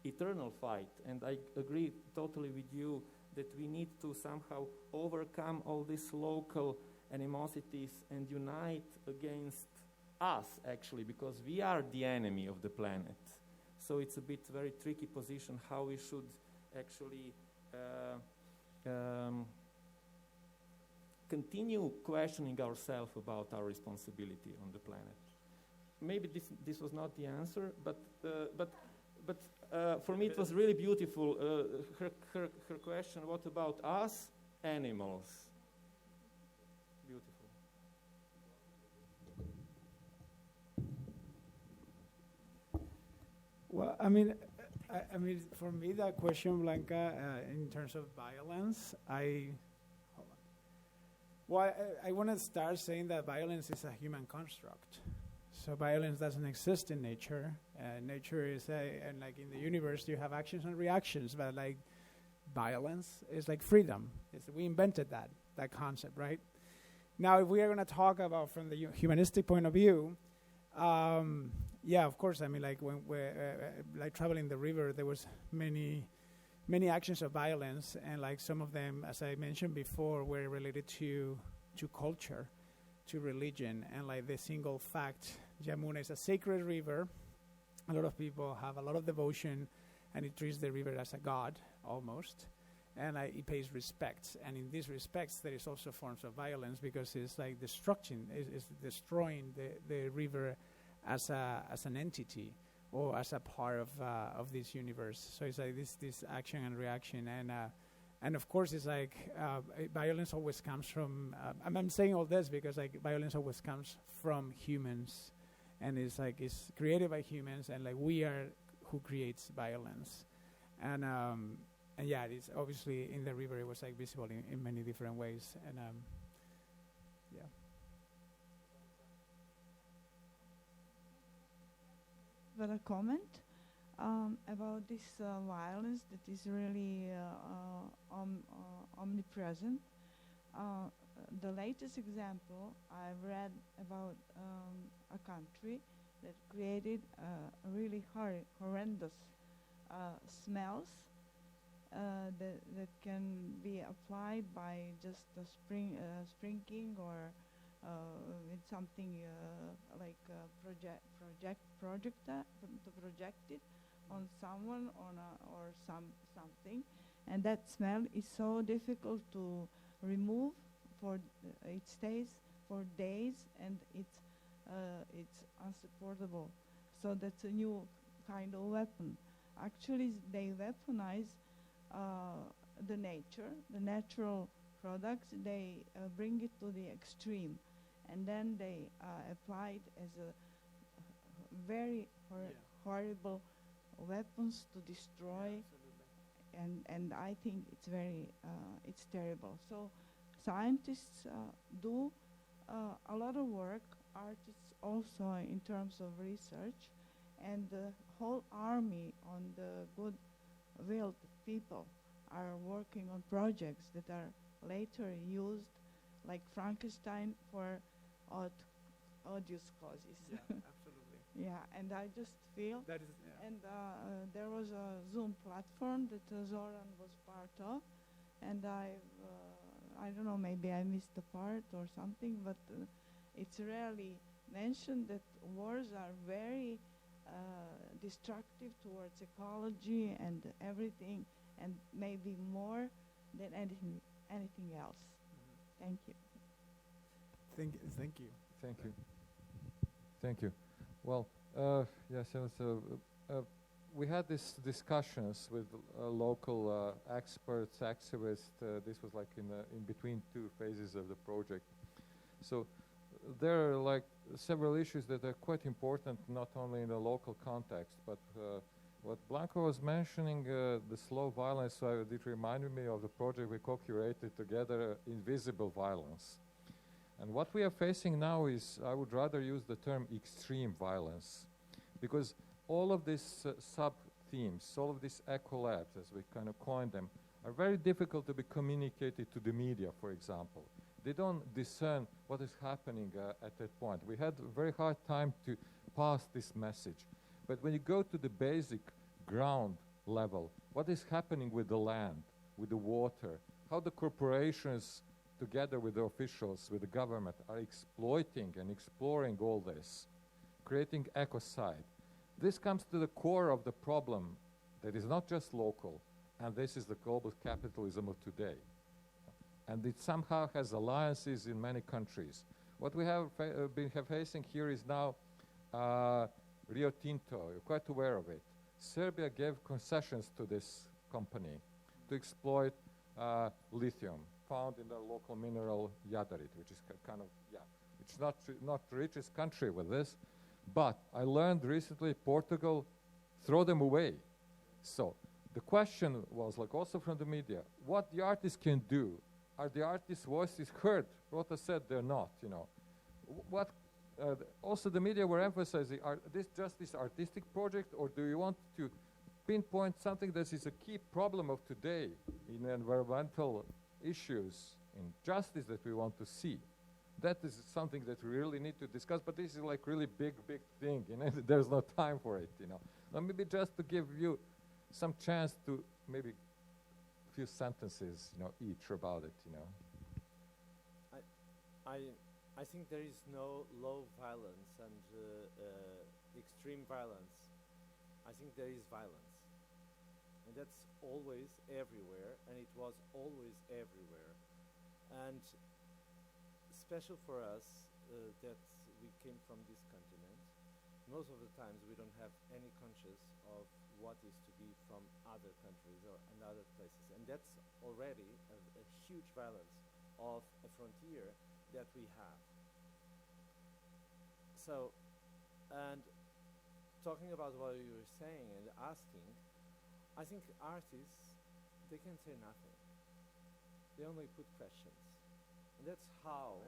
eternal fight. And I agree totally with you that we need to somehow overcome all these local animosities and unite against us, actually, because we are the enemy of the planet. So it's a bit very tricky position how we should actually continue questioning ourselves about our responsibility on the planet. Maybe this was not the answer, but for me it was really beautiful. Her question: what about us, animals? Beautiful. Well, I mean, for me, that question, Blanka, in terms of violence, I want to start saying that violence is a human construct. So violence doesn't exist in nature. Nature is and like in the universe, you have actions and reactions, but like violence is like freedom. We invented that concept, right? Now, if we are going to talk about from the humanistic point of view, yeah, of course. I mean, like when we're like traveling the river, there was many actions of violence, and like some of them, as I mentioned before, were related to culture, to religion, and like the single fact, Yamuna is a sacred river. A lot of people have a lot of devotion, and it treats the river as a god almost, and it pays respects. And in these respects, there is also forms of violence because it's like destruction, is destroying the river as an entity or as a part of this universe. So it's like this action and reaction, and of course it's like violence always comes from. I'm saying all this because like violence always comes from humans, and it's created by humans, and like we are who creates violence, and yeah, it's obviously in the river it was like visible in many different ways, and yeah. But a comment about this violence that is really omnipresent. The latest example I've read about a country that created really horrendous smells that can be applied by just sprinkling or with something like to project it on someone or something, and that smell is so difficult to remove. It stays for days, and it's unsupportable. So that's a new kind of weapon. Actually, they weaponize the natural products. They bring it to the extreme, and then they apply it as a very horrible weapons to destroy. And I think it's it's terrible. So scientists do a lot of work, artists also in terms of research, and the whole army on the good-willed people are working on projects that are later used, like Frankenstein, for odious causes. Yeah, absolutely. Yeah, and I just feel that is. Yeah. And there was a Zoom platform that Zoran was part of, and I don't know, maybe I missed the part or something, but it's rarely mentioned that wars are very destructive towards ecology and everything, and maybe more than anything else. Thank you. Thank you. Thank you. Thank you. Well, yes, we had these discussions with local experts, activists. This was like in between two phases of the project. So there are like several issues that are quite important, not only in the local context, but what Blanka was mentioning, the slow violence, so it reminded me of the project we co-curated together, Invisible Violence. And what we are facing now is, I would rather use the term extreme violence, because all of these sub-themes, all of these eco-labs, as we kind of coined them, are very difficult to be communicated to the media, for example. They don't discern what is happening at that point. We had a very hard time to pass this message. But when you go to the basic ground level, what is happening with the land, with the water, how the corporations, together with the officials, with the government, are exploiting and exploring all this, creating ecocide. This comes to the core of the problem that is not just local, and this is the global capitalism of today. And it somehow has alliances in many countries. What we have been facing here is now Rio Tinto. You're quite aware of it. Serbia gave concessions to this company to exploit lithium found in the local mineral Jadarit, which is kind of, it's not the richest country with this. But I learned recently Portugal throw them away. So the question was, like also from the media, what the artists can do. Are the artists' voices heard? Rota said they're not, you know. What also the media were emphasizing, are this just this artistic project, or do you want to pinpoint something that is a key problem of today in environmental issues, in justice that we want to see? That is something that we really need to discuss, but this is like really big thing, you know. There's no time for it, you know. Now maybe just to give you some chance to maybe few sentences, you know, each about it, you know. I think there is no low violence and extreme violence. I think there is violence, and that's always everywhere, and it was always everywhere. And special for us that we came from this continent. Most of the times we don't have any conscious of what is to be from other countries or and other places, and that's already a huge violence of a frontier that we have. So, and talking about what you were saying and asking, I think artists, they can say nothing. They only put questions, and that's how.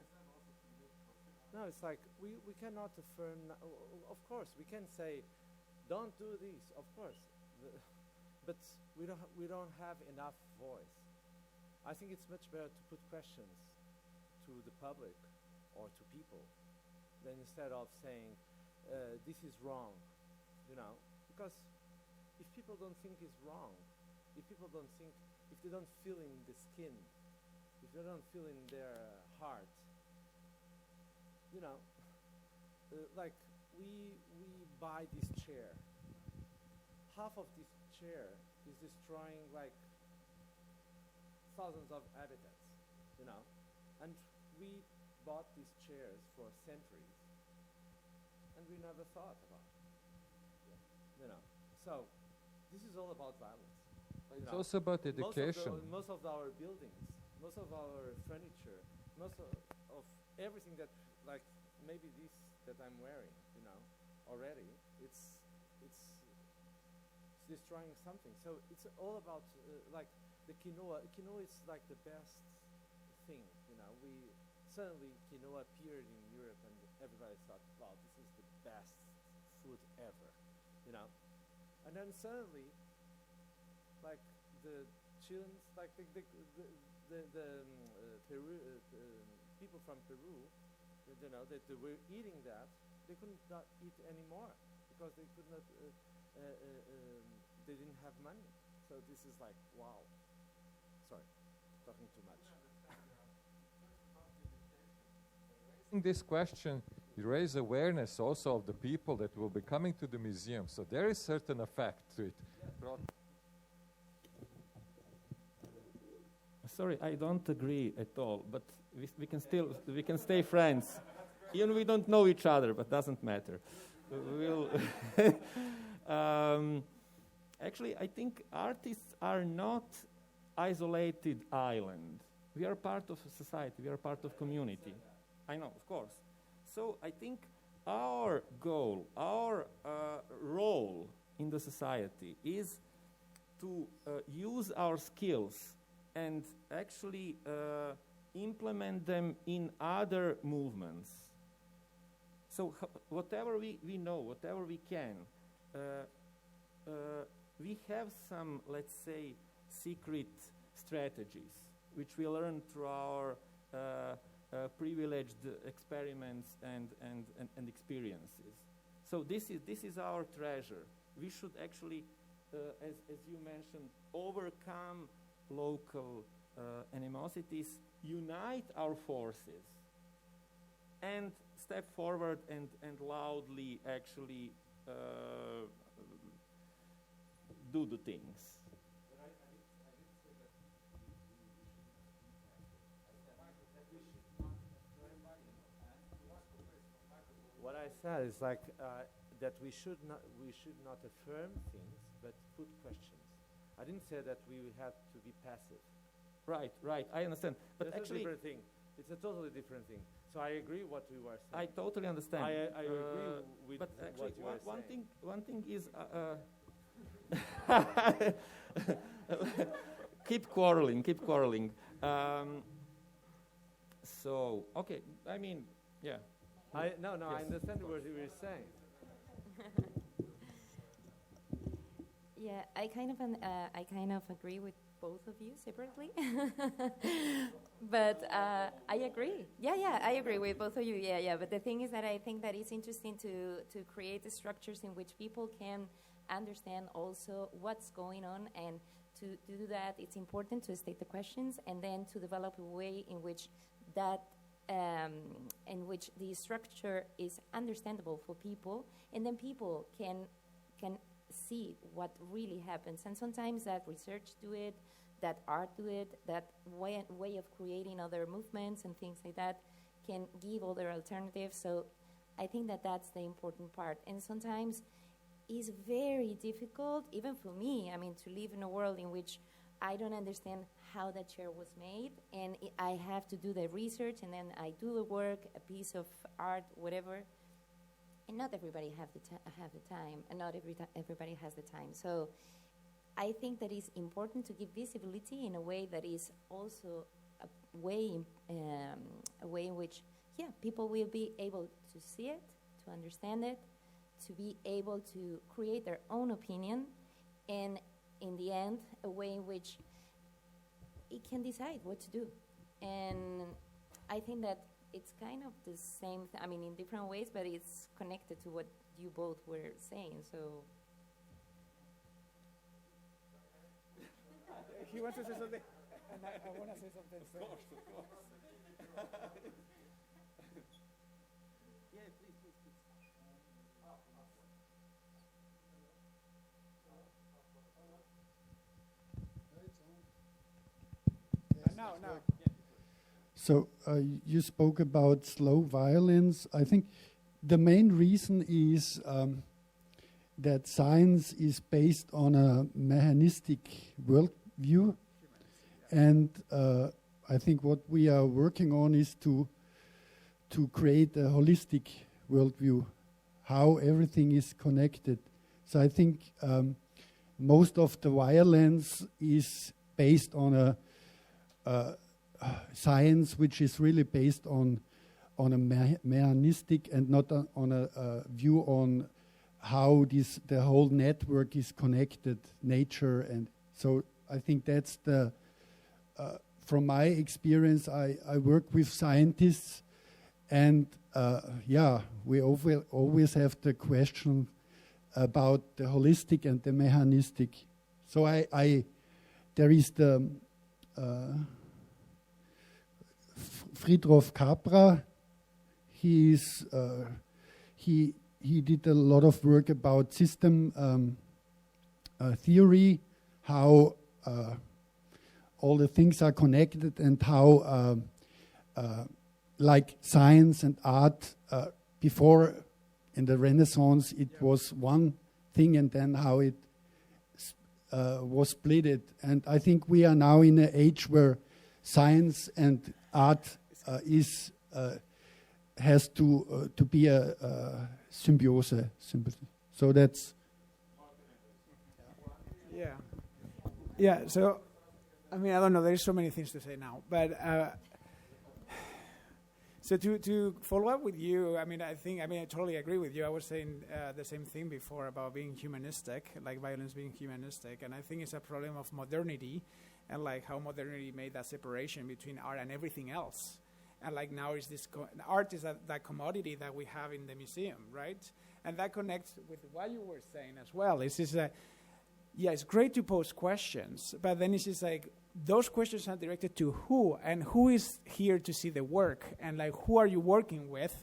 No, it's like we cannot affirm. Of course, we can say, "Don't do this." Of course, but we don't have enough voice. I think it's much better to put questions to the public or to people than instead of saying this is wrong, you know. Because if people don't think it's wrong, if people don't think, if they don't feel in the skin, if they don't feel in their heart. You know, like we buy this chair. Half of this chair is destroying like thousands of habitats, you know, and we bought these chairs for centuries, and we never thought about it, you know. So this is all about violence. It's also about education. Most of our buildings, most of our furniture, most of everything that. Like maybe this that I'm wearing, you know, already, it's destroying something. So it's all about like the quinoa. Quinoa is like the best thing, you know. We suddenly quinoa appeared in Europe, and everybody thought, "Wow, this is the best food ever," you know. And then suddenly, like the Chileans, like the Peru people from Peru. You know, that they were eating that, they couldn't not eat anymore because they could not, they didn't have money. So this is like, wow. Sorry, talking too much. This question you raise awareness also of the people that will be coming to the museum. So there is certain effect to it. Sorry, I don't agree at all, but we can stay friends. Even we don't know each other, but doesn't matter. We'll actually, I think artists are not isolated island. We are part of a society. We are part of community. I know, of course. So I think our goal, our role in the society is to use our skills and actually implement them in other movements. So whatever we know, whatever we can, we have some, let's say, secret strategies which we learn through our privileged experiments and experiences. So this is our treasure. We should actually, as you mentioned, overcome local animosities, unite our forces, and step forward and loudly actually do the things. What I said is like that we should not affirm things, but put questions. I didn't say that we have to be passive. Right. I understand. But That's actually, a different thing. It's a totally different thing. So I agree what you were saying. I totally understand. I agree with but actually, what you were saying. One thing is keep quarreling. So okay, I mean, yeah. I understand what you were saying. Yeah, I kind of agree with both of you separately, but I agree. Yeah, I agree with both of you. Yeah. But the thing is that I think that it's interesting to create the structures in which people can understand also what's going on, and to do that, it's important to state the questions and then to develop a way in which that. In which the structure is understandable for people, and then people can see what really happens. And sometimes that research do it, that art do it, that way of creating other movements and things like that can give other alternatives. So I think that that's the important part. And sometimes it's very difficult, even for me, I mean, to live in a world in which I don't understand how that chair was made, and I have to do the research, and then I do the work, a piece of art, whatever, and not everybody have the time, and not everybody has the time. So I think that it's important to give visibility in a way that is also a way in which, people will be able to see it, to understand it, to be able to create their own opinion, and in the end, a way in which it can decide what to do. And I think that it's kind of the same, I mean, in different ways, but it's connected to what you both were saying, so. He wants to say something, and I want to say something. Of course. Yeah, please. No. So you spoke about slow violence. I think the main reason is that science is based on a mechanistic worldview, and I think what we are working on is to create a holistic worldview, how everything is connected. So I think most of the violence is based on a science which is really based on a mechanistic and not on a view on how the whole network is connected, nature. And so I think that's from my experience, I work with scientists, and we always have the question about the holistic and the mechanistic. So there is the Friedrich Capra. he did a lot of work about system theory, how all the things are connected, and how like science and art before in the Renaissance it was one thing, and then how it was splitted. And I think we are now in an age where science and art has to be a symbiose. So that's yeah. So I mean, I don't know. There's so many things to say now, but so to follow up with you, I totally agree with you. I was saying the same thing before about being humanistic, like violence being humanistic, and I think it's a problem of modernity, and like how modernity made that separation between art and everything else. And like now is this art is that commodity that we have in the museum, right? And that connects with what you were saying as well. It's just it's great to pose questions, but then it's just like those questions are directed to who, and who is here to see the work, and like who are you working with?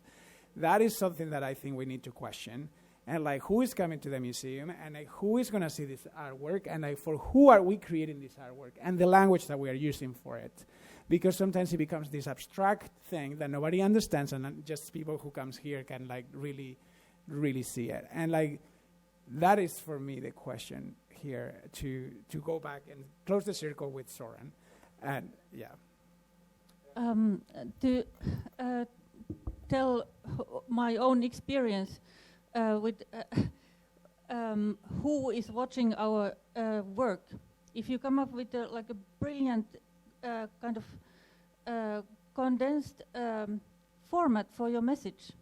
That is something that I think we need to question. And like who is coming to the museum, and like who is going to see this artwork, and like for who are we creating this artwork, and the language that we are using for it. Because sometimes it becomes this abstract thing that nobody understands, and just people who comes here can like really, really see it. And like that is for me the question here, to go back and close the circle with Zoran. And to tell my own experience with who is watching our work. If you come up with like a brilliant kind of condensed format for your message,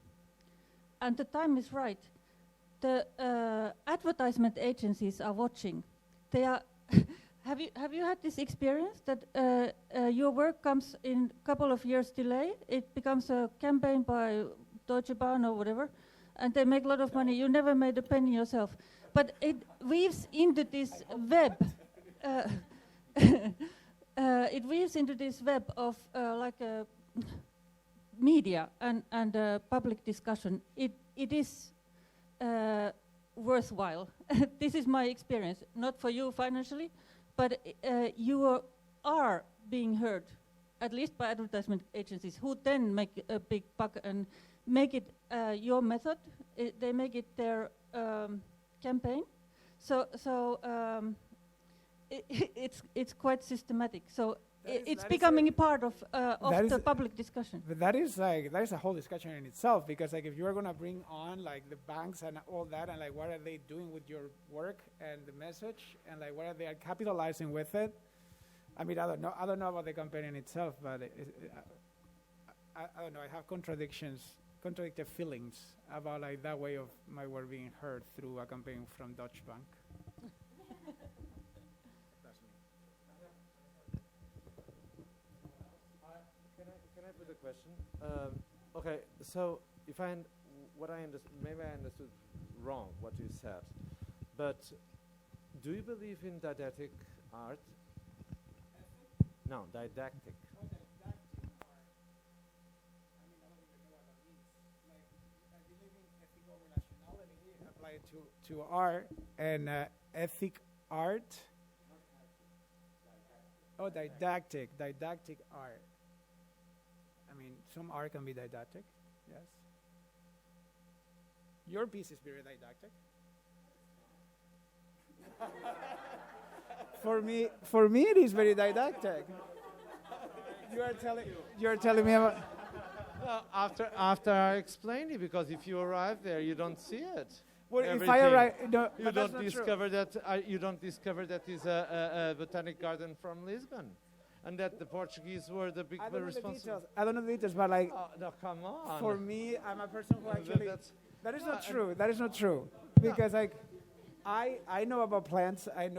and the time is right, the advertisement agencies are watching. They are. Have you had this experience that your work comes in a couple of years delay? It becomes a campaign by Deutsche Bahn or whatever, and they make a lot of money. You never made a penny yourself, but it weaves into this web. It weaves into this web of like a media and public discussion. It is worthwhile. This is my experience, not for you financially, but you are being heard, at least by advertisement agencies, who then make a big buck and make it your method. They make it their campaign. So it's quite systematic. So it's becoming a part of the public discussion. But that is a whole discussion in itself, because like if you are going to bring on like the banks and all that, and like what are they doing with your work and the message, and like what are they capitalizing with it? I mean, I don't know about the campaign in itself, but I don't know. I have contradicted feelings about like that way of my work being heard through a campaign from Deutsche Bank. Can I put a question? Okay, so if maybe I understood wrong what you said, but do you believe in didactic art? No, didactic. Oh, didactic art. I mean, I don't even know what that means. Like, I believe in ethical relationality applied to art, and ethic art. Oh, didactic art. I mean, some art can be didactic, yes. Your piece is very didactic. For me, it is very didactic. You are telling me about. Well, after I explain it, because if you arrive there, you don't see it. Well, if I arrive, you don't discover that is a botanic garden from Lisbon, and that the Portuguese were the big responsible. I don't know the details, but like, no, come on. For me, I'm a person who actually. That is not true. That is not true, because like. I know about plants. I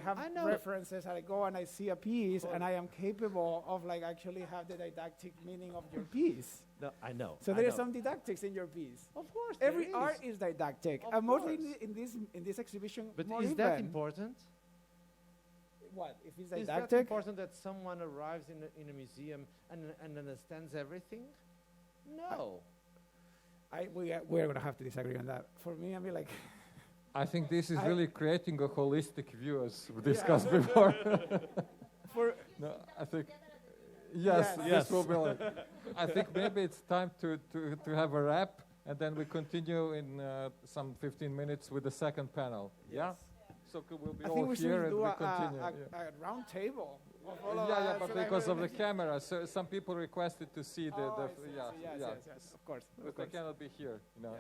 have references. I go and I see a piece, and I am capable of like actually have the didactic meaning of your piece. No, I know. So there is some didactics in your piece. Of course, every art is didactic. Mostly in this exhibition. But is that important? What if it's didactic? Is that important that someone arrives in a museum and understands everything? No. we're going to have to disagree on that. For me, I mean, like, I think this is really creating a holistic view, as we discussed before. No, I think, yes, this will be like, I think maybe it's time to have a wrap, and then we continue in some 15 minutes with the second panel. Yes. Yeah? So we'll be all here and we continue. A round table. But because of the camera, so some people requested to see yes, of course. But they cannot be here, you know.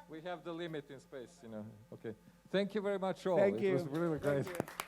We have the limit in space, you know. Okay. Thank you very much all. Thank you. It was really great. Thank you.